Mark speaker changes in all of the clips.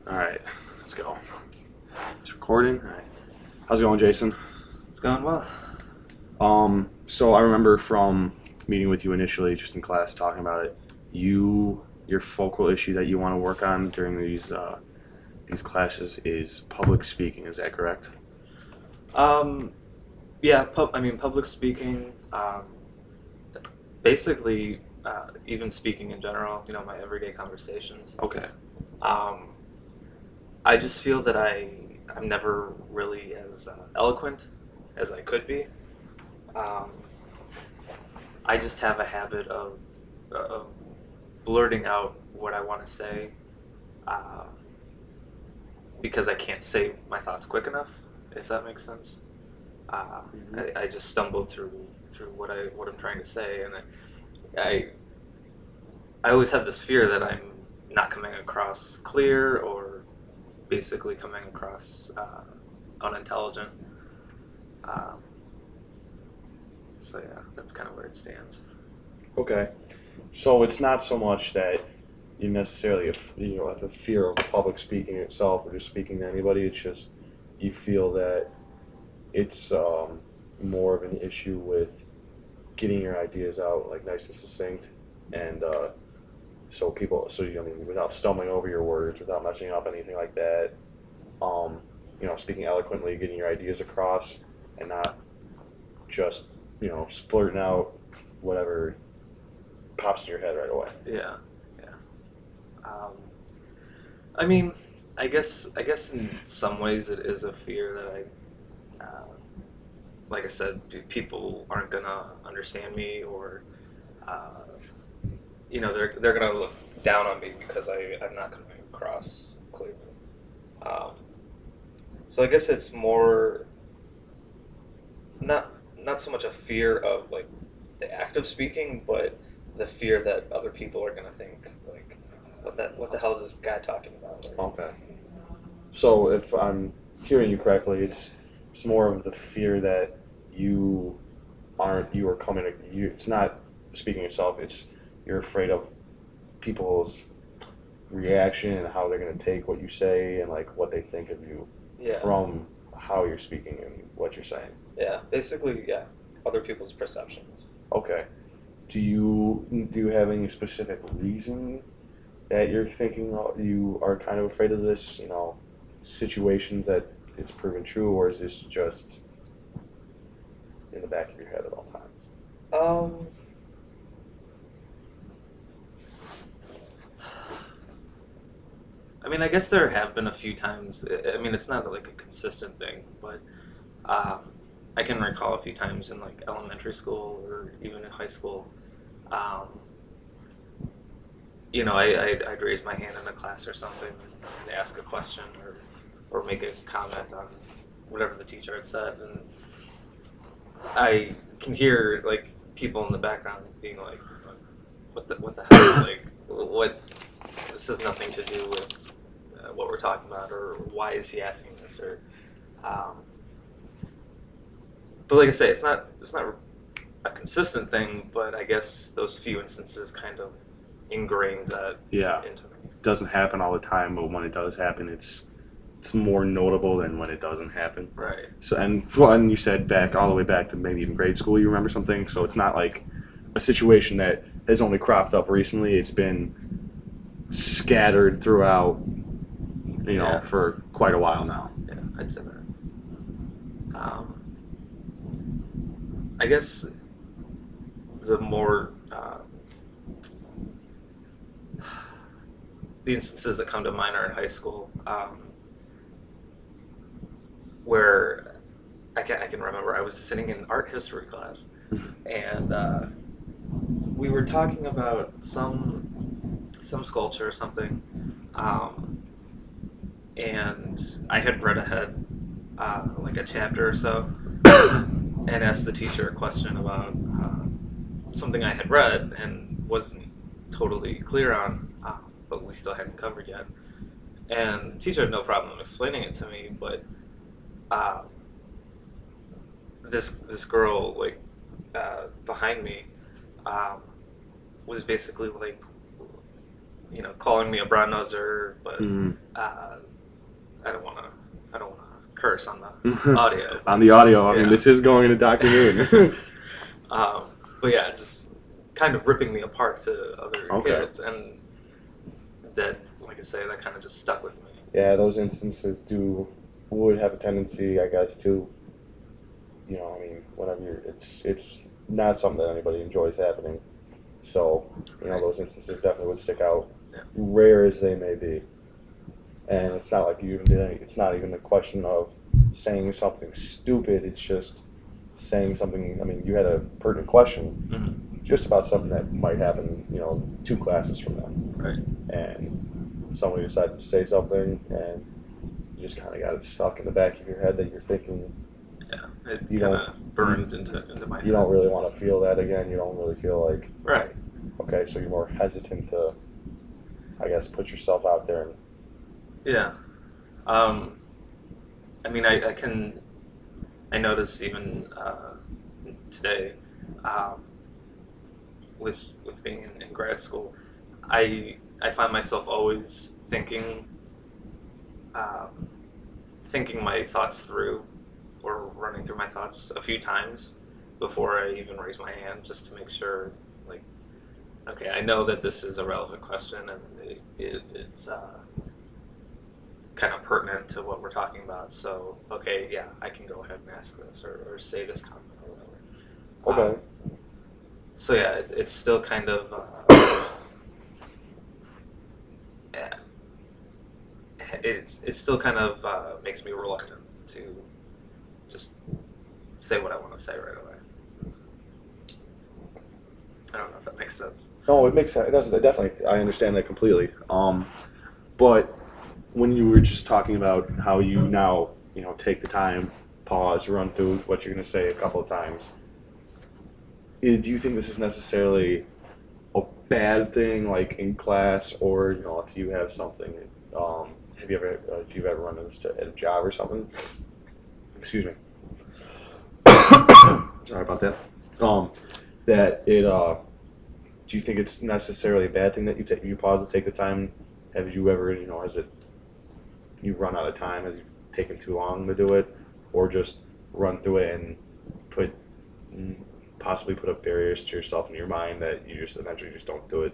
Speaker 1: All right, let's go. It's recording. All right. How's it going, Jason?
Speaker 2: It's going well.
Speaker 1: So I remember from meeting with you initially, just in class, talking about it. Your focal issue that you want to work on during these classes is public speaking. Is that correct?
Speaker 2: Um, yeah, public speaking, basically, even speaking in general, my everyday conversations.
Speaker 1: Okay.
Speaker 2: Um, I just feel that I'm never really as eloquent as I could be. Um, I just have a habit of blurting out what I want to say, uh, because I can't say my thoughts quick enough, if that makes sense. Uh,
Speaker 1: Hmm.
Speaker 2: I just stumble through what I'm trying to say, and I I always have this fear that I'm not coming across clear or basically coming across unintelligent. Um, so yeah, that's kind of where it stands.
Speaker 1: Okay. So it's not so much that you necessarily have a fear of public speaking itself or just speaking to anybody. It's just you feel that it's more of an issue with getting your ideas out like nice and succinct, and without stumbling over your words, without messing up anything like that. Um, Speaking eloquently, getting your ideas across, and not just splurting out whatever pops in your head right away.
Speaker 2: Yeah, yeah. Um, I mean, I guess in some ways it is a fear that like I said, people aren't gonna understand me, or uh, they're gonna look down on me because I'm not coming across clearly. Um, so I guess it's more not not so much a fear of like the act of speaking, but the fear that other people are gonna think like, what the hell is this guy talking about? Or,
Speaker 1: Okay. So if I'm hearing you correctly, it's more of the fear that you you are coming. It's not speaking yourself. It's you're afraid of people's reaction and how they're going to take what you say and like what they think of you
Speaker 2: yeah,
Speaker 1: from how you're speaking and what you're saying.
Speaker 2: yeah, basically, yeah, other people's perceptions.
Speaker 1: Okay. Do you have any specific reason that you're thinking you are kind of afraid of this? Situations that it's proven true, or is this just in the back of your head at all times?
Speaker 2: Um, I mean, I guess there have been a few times. I mean, it's not like a consistent thing, but um, I can recall a few times in like elementary school or even in high school. Um, I'd raise my hand in a class or something and ask a question or make a comment on whatever the teacher had said, and I can hear like people in the background being like, what the hell?" Like, what? This has nothing to do with what we're talking about, or why is he asking this, or um, but like I say, it's not a consistent thing, but I guess those few instances kind of ingrained that
Speaker 1: Yeah,
Speaker 2: into me.
Speaker 1: it doesn't happen all the time, but when it does happen, it's more notable than when it doesn't happen.
Speaker 2: Right.
Speaker 1: So and you said back all the way back to maybe even grade school, you remember something. So it's not like a situation that has only cropped up recently. It's been scattered throughout,
Speaker 2: Yeah.
Speaker 1: for quite a while now.
Speaker 2: Yeah, I'd say that. I guess the more the instances that come to mind are in high school, where I can remember I was sitting in art history class, and we were talking about some sculpture or something, um, and I had read ahead like a chapter or so, and asked the teacher a question about something I had read and wasn't totally clear on, but we still hadn't covered yet. And the teacher had no problem explaining it to me, but uh, this girl like behind me um, was basically like, calling me a brown noser, but
Speaker 1: Mhm.
Speaker 2: I don't want to. I don't want to curse on the audio.
Speaker 1: On the audio, I mean,
Speaker 2: Yeah.
Speaker 1: this is going into Dr. Moon.
Speaker 2: But yeah, just kind of ripping me apart to other
Speaker 1: Okay.
Speaker 2: kids, and that, like I say, that kind of just stuck with me.
Speaker 1: Yeah, those instances would have a tendency, I guess, to, I mean, whenever it's not something that anybody enjoys happening. So,
Speaker 2: Right.
Speaker 1: those instances definitely would stick out,
Speaker 2: Yeah.
Speaker 1: rare as they may be. And it's not like you even did it's not even a question of saying something stupid, it's just saying something, I mean, you had a pertinent question
Speaker 2: Mm-hmm.
Speaker 1: just about something that might happen, 2 classes from now.
Speaker 2: Right.
Speaker 1: And somebody decided to say something, and you just kind of got it stuck in the back of your head that you're thinking.
Speaker 2: Yeah, it
Speaker 1: You
Speaker 2: kind
Speaker 1: don't-
Speaker 2: of burned into my head.
Speaker 1: You don't really want to feel that again. You don't really feel like,
Speaker 2: Right.
Speaker 1: okay, so you're more hesitant to, I guess, put yourself out there.
Speaker 2: Yeah. I mean, I notice even today, with being in grad school, I find myself always thinking my thoughts through, or running through my thoughts a few times before I even raise my hand, just to make sure, like, okay, I know that this is a relevant question, and it's kind of pertinent to what we're talking about. So, okay, yeah, I can go ahead and ask this, or say this comment or whatever.
Speaker 1: Okay.
Speaker 2: So yeah, it's still kind of yeah, it still kind of makes me reluctant to just say what I want to say right away. I don't know if that makes sense.
Speaker 1: No, it makes sense. It does. Definitely, I understand that completely. But when you were just talking about how you now, take the time, pause, run through what you're going to say a couple of times, do you think this is necessarily a bad thing, like in class, or if you have something? If you've ever run into this at a job or something? Excuse me. Sorry about that. That it. Do you think it's necessarily a bad thing that you pause to take the time? Have you ever, has it you run out of time? Has you taken too long to do it, or just run through it and possibly put up barriers to yourself in your mind that you just eventually just don't do it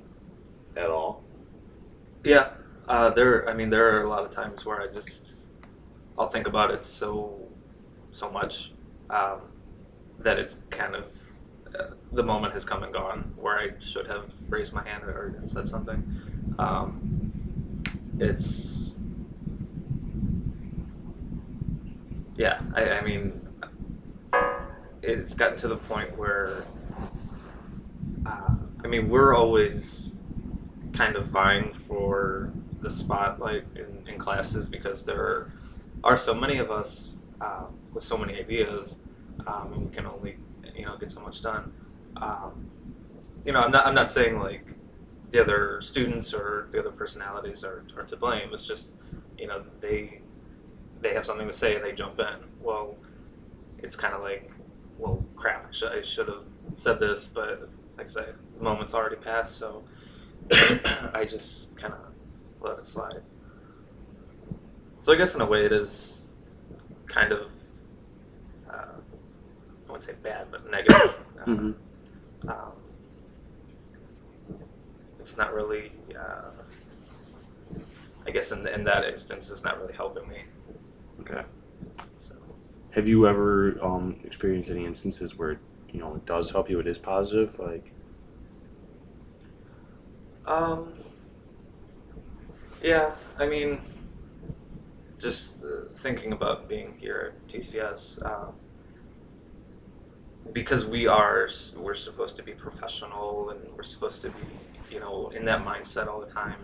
Speaker 1: at all?
Speaker 2: Yeah, there are a lot of times where I'll think about it so much that it's kind of the moment has come and gone where I should have raised my hand or said something. It's yeah, I mean, it's gotten to the point where we're always kind of vying for the spotlight in classes, because there are so many of us with so many ideas, and we can only get so much done. I'm not saying like the other students or the other personalities are to blame. It's just they have something to say and they jump in. Well, it's kind of like, well, crap, I should have said this, but like I said, the moment's already passed, so I just kind of let it slide. So I guess in a way it is kind of, I wouldn't say bad, but negative.
Speaker 1: Mm-hmm.
Speaker 2: It's not really, I guess in that instance, it's not really helping me.
Speaker 1: Okay.
Speaker 2: So.
Speaker 1: Have you ever experienced any instances where it does help you? It is positive, like.
Speaker 2: Yeah, I mean, just thinking about being here at TCS, because we're supposed to be professional, and we're supposed to be, in that mindset all the time,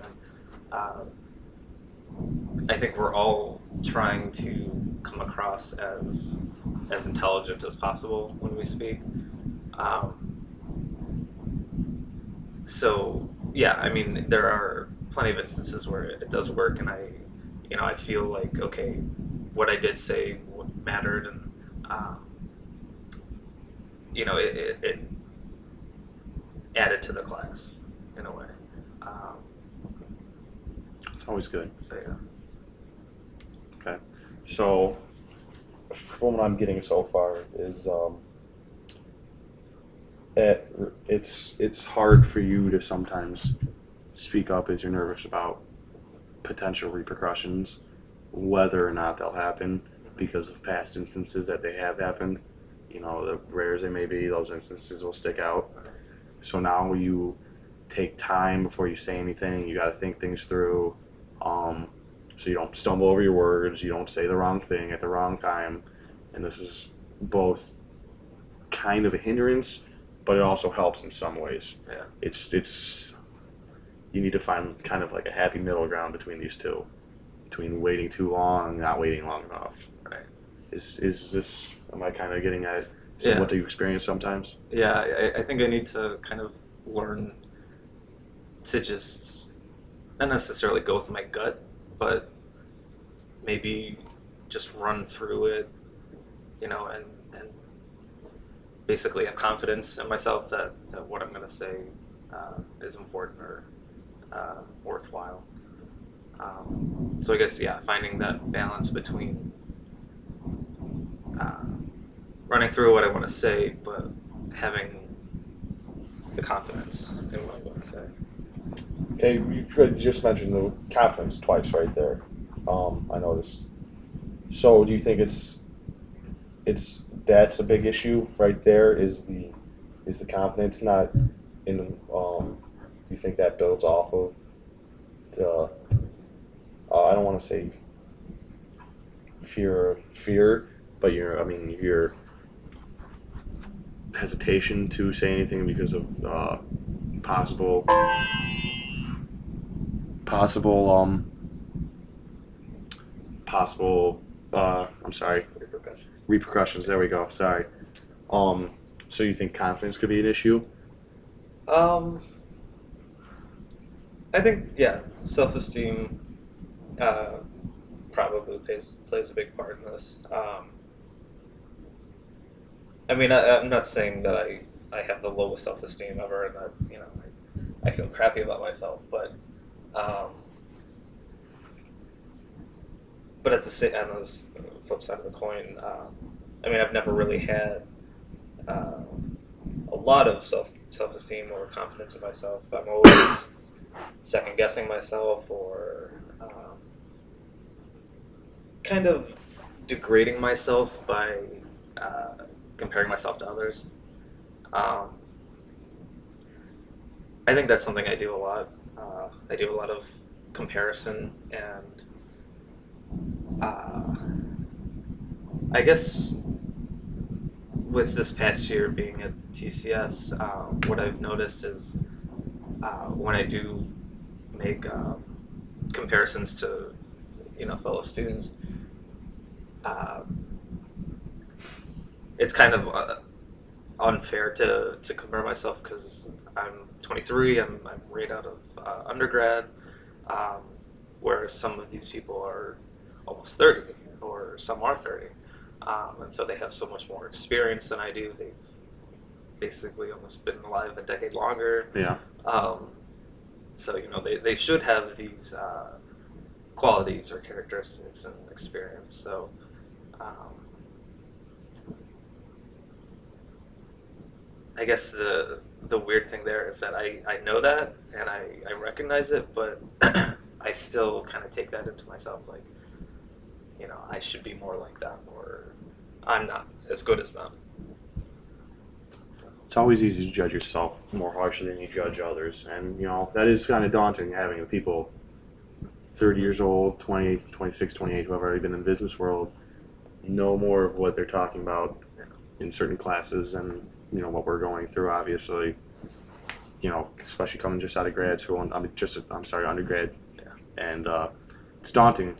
Speaker 2: and I think we're all trying to come across as intelligent as possible when we speak. So yeah, I mean, there are plenty of instances where it does work, and I feel like, okay, what I did say mattered, and it added to the class in a way.
Speaker 1: always good.
Speaker 2: So yeah.
Speaker 1: Okay. So, from what I'm getting so far is it's hard for you to sometimes speak up as you're nervous about potential repercussions, whether or not they'll happen because of past instances that they have happened. You know, the rare as they may be, those instances will stick out. So now you take time before you say anything. You got to think things through, so you don't stumble over your words. You don't say the wrong thing at the wrong time. And this is both kind of a hindrance, but it also helps in some ways.
Speaker 2: Yeah.
Speaker 1: It's you need to find kind of like a happy middle ground between these two, between waiting too long and not waiting long enough.
Speaker 2: Right.
Speaker 1: Is this? Am I kind of getting at?
Speaker 2: Yeah.
Speaker 1: What do you experience sometimes?
Speaker 2: Yeah, I think I need to kind of learn to just not necessarily go with my gut, but maybe just run through it, you know, and basically have confidence in myself that what I'm going to say is important or worthwhile. So I guess, yeah, finding that balance between running through what I want to say, but having the confidence in what I'm going to say.
Speaker 1: Okay, you just mentioned the confidence twice right there. I noticed. So, do you think it's that's a big issue right there? Is the confidence not in? Do you think that builds off of the? I don't want to say fear, but your hesitation to say anything because of possible I'm sorry, repercussions. There we go. Sorry. So you think confidence could be an issue?
Speaker 2: I think, yeah, self-esteem probably plays a big part in this. I mean, I'm not saying that I have the lowest self-esteem ever, and that, you know, I feel crappy about myself, but at on the flip side of the coin, I mean, I've never really had a lot of self-esteem or confidence in myself. I'm always second-guessing myself or kind of degrading myself by comparing myself to others. I think that's something I do a lot. I do a lot of comparison, and I guess with this past year being at TCS, what I've noticed is when I do make comparisons to, you know, fellow students, it's kind of unfair to compare myself because I'm 23. I'm right out of undergrad, whereas some of these people are almost 30, or some are 30, and so they have so much more experience than I do. They've basically almost been alive a decade longer.
Speaker 1: Yeah.
Speaker 2: So, you know, they should have these qualities or characteristics and experience. So I guess the weird thing there is that I know that and I recognize it, but I still kind of take that into myself, like, you know, I should be more like them, or I'm not as good as them.
Speaker 1: It's always easy to judge yourself more harshly than you judge others, and you know that is kind of daunting, having people 30 years old, 20, 26, 28, who have already been in the business world, know more of what they're talking about in certain classes and, you know, what we're going through, obviously, you know, especially coming just out of grad school, undergrad,
Speaker 2: Yeah.
Speaker 1: and it's daunting